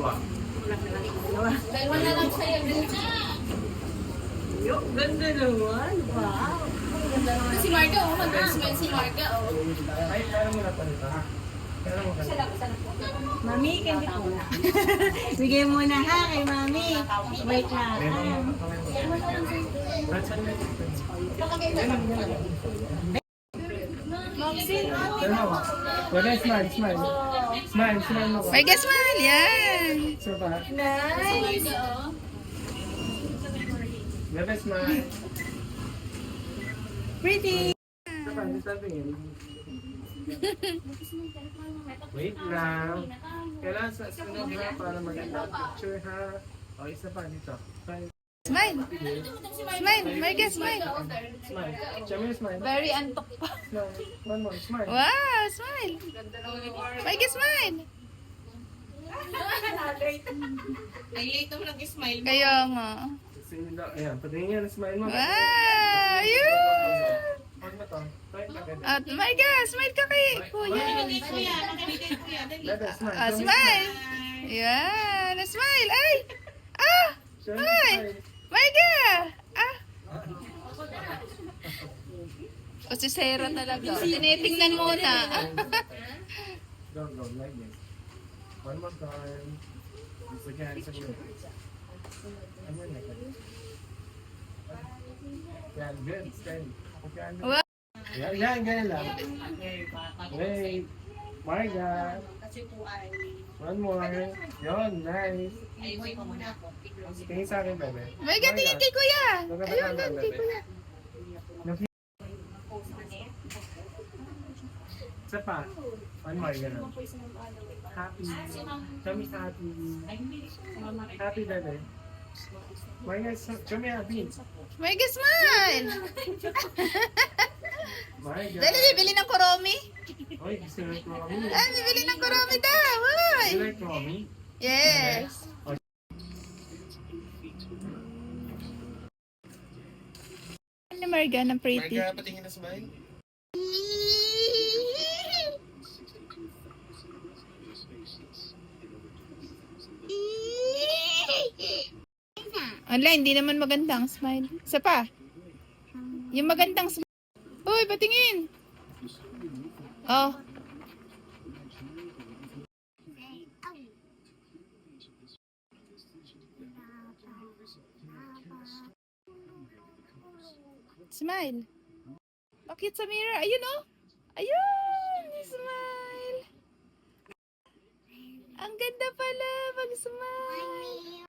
Dalawa na lang sa'yo. Yung ganda naman. Wow. Si Marga, oh. Mag-smile si Marga, oh. Ay, kaya mo na pa nito, ha? Kaya mo ka na. Mami, candy po. Bigay mo na ha kay Mami. Wait lang. Wala, smile, smile. Smile, smile mo. Marga, smile! Yan! So ba? Nice. Wala, smile. Pretty. So ba, sabi yun. Wait lang. Kailangan sa sunod ha para maganda ang picture ha. O, isa pa dito. Smile. Smile! Smile! Marga, smile! Smile. Chamil, smile. Very antok pa. Smile. One more, smile. Wow! Smile! Marga, smile! Ay, late mo nag-smile mo. Kaya nga. Ayan, patingin yan, smile mo. Wow! Yun! Huwag mo to. Right, agad. At Marga, smile ka kay Kuya. Kuya, makamigay kuya. Dali. Dada, smile. Smile! Yan! Smile! Ay! Ah! Show me Ay! smile. Marga! Ah! O si Sarah talaga. Tinitingnan muna. Go, go, like this. One more time. Once again, it's a good. I'm going like this. Yan, good, steady. Okay, I'm Wow! Yan, yan, ganyan lang. Wait. Marga. One more. Yon, nice. Ay, wait pa muna ako. Tingin sa akin, bebe. Marga, tingin kay Kuya. Maganda Ayun, ka, doon kay bebe. Kuya. Isa pa. One more, gano'n. Happy. Show me happy. Happy, bebe. Marga, show me happy. Marga, smile! Marga. Dali, bibili ng kuromi. Oy, gusto mo yung Romy? Ah, bibili ng kuromi daw. Hoy! You like Romy? Yes. Ano Marga ng pretty? Marga, patingin na smile. Wala, hindi naman magandang smile. Isa pa. Yung magandang smile. Uy, patingin. Oh. Smile. Bakit sa mirror? Ayun oh. Ayun, smile. Ang ganda pala pag smile.